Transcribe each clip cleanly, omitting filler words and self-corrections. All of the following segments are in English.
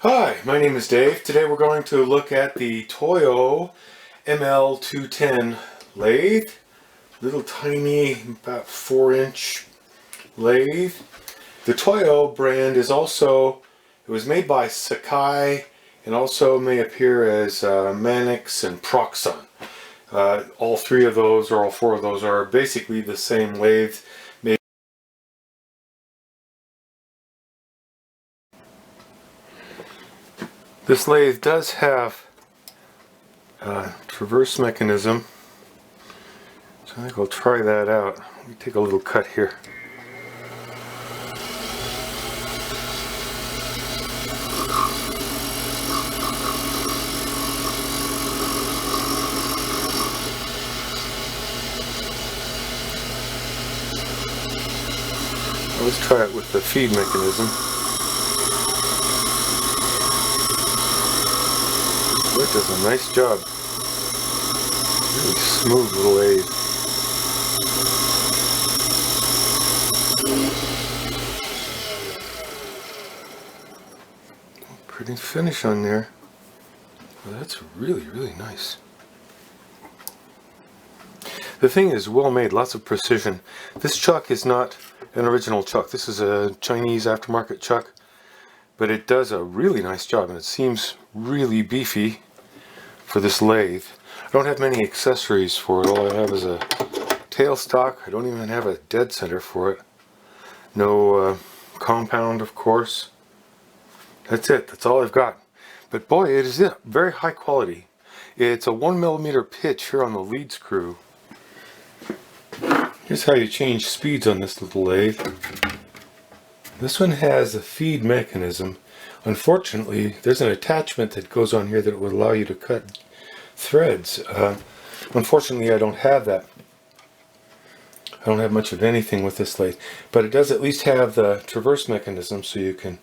Hi, my name is Dave. Today we're going to look at the Toyo ML210 lathe. Little tiny, about 4-inch lathe. The Toyo brand is also, it was made by Sakai and also may appear as Manix and Proxxon. All three of those, or all four of those, are basically the same lathe. This lathe does have a traverse mechanism, so I think I'll try that out. Let me take a little cut here. Let's try it with the feed mechanism. It does a nice job. Really smooth little lathe. Pretty finish on there. Well, that's really nice. The thing is well made, lots of precision. This chuck is not an original chuck. This is a Chinese aftermarket chuck, but it does a really nice job, and it seems really beefy for this lathe. I don't have many accessories for it. All I have is a tailstock. I don't even have a dead center for it. No compound, of course. That's it. That's all I've got. But boy, it is very high quality. It's a 1mm pitch here on the lead screw. Here's how you change speeds on this little lathe. This one has a feed mechanism. Unfortunately, there's an attachment that goes on here that would allow you to cut threads. Unfortunately, I don't have that. I don't have much of anything with this lathe, but it does at least have the traverse mechanism, so you can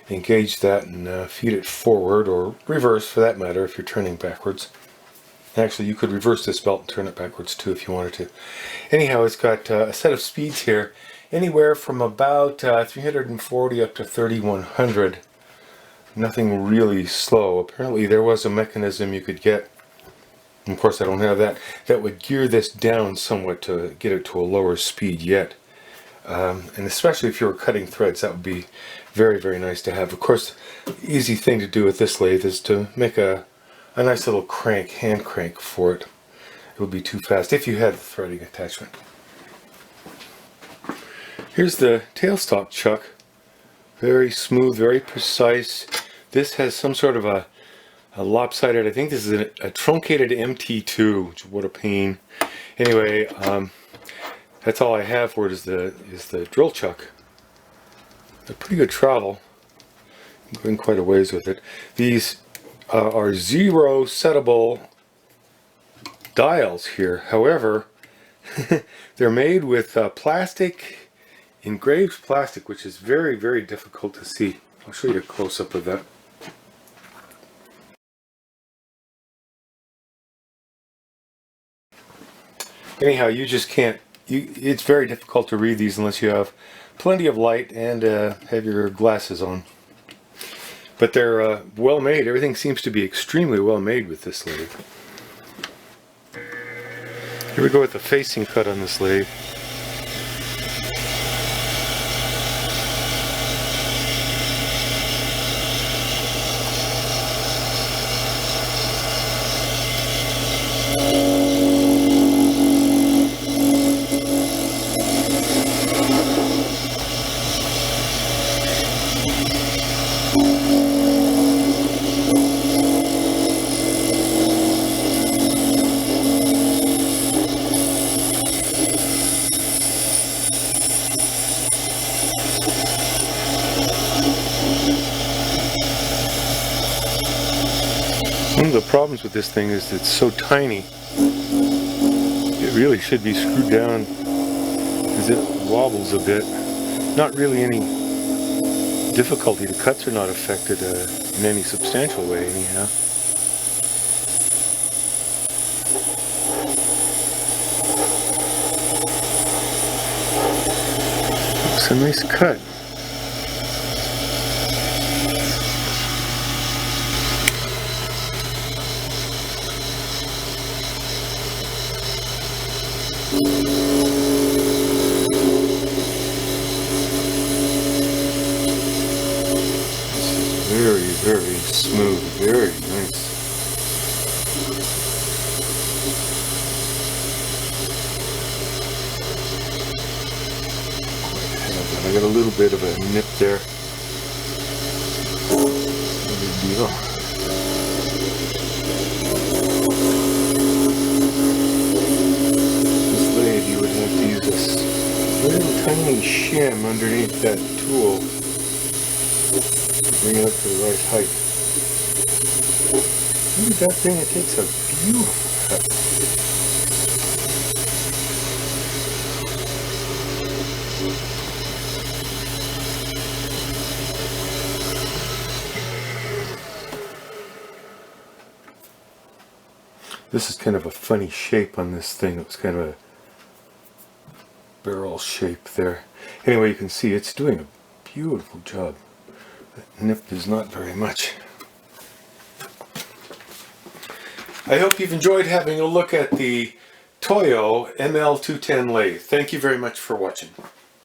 engage that and feed it forward, or reverse for that matter if you're turning backwards. Actually, you could reverse this belt and turn it backwards too if you wanted to. Anyhow, it's got a set of speeds here, anywhere from about 340 up to 3100. Nothing really slow. Apparently there was a mechanism you could get, and of course I don't have that, that would gear this down somewhat to get it to a lower speed yet. And especially if you were cutting threads, that would be very nice to have. Of course, the easy thing to do with this lathe is to make a nice little crank, hand crank for it. It would be too fast if you had the threading attachment. Here's the tailstock chuck. Very smooth, very precise. This has some sort of a lopsided, I think this is a truncated MT2, which what a pain. Anyway, that's all I have for it is the drill chuck. A pretty good travel. I'm going quite a ways with it. These are 0 settable dials here. However, they're made with plastic, engraved plastic, which is very difficult to see. I'll show you a close-up of that. Anyhow, you just can't, it's very difficult to read these unless you have plenty of light and have your glasses on. But they're well made. Everything seems to be extremely well made with this lathe. Here we go with the facing cut on this lathe. One of the problems with this thing is it's so tiny. It really should be screwed down because it wobbles a bit. Not really any difficulty. The cuts are not affected in any substantial way anyhow. It's a nice cut. Very, very smooth, very nice. I got a little bit of a nip there. No big deal. This lathe, you would have to use this little tiny shim underneath that tool to bring it up to the right height. Look at that thing, it takes a beautiful cut. This is kind of a funny shape on this thing. It was kind of a barrel shape there. Anyway, you can see it's doing a beautiful job. That nip is not very much. I hope you've enjoyed having a look at the Toyo ML210 lathe. Thank you very much for watching.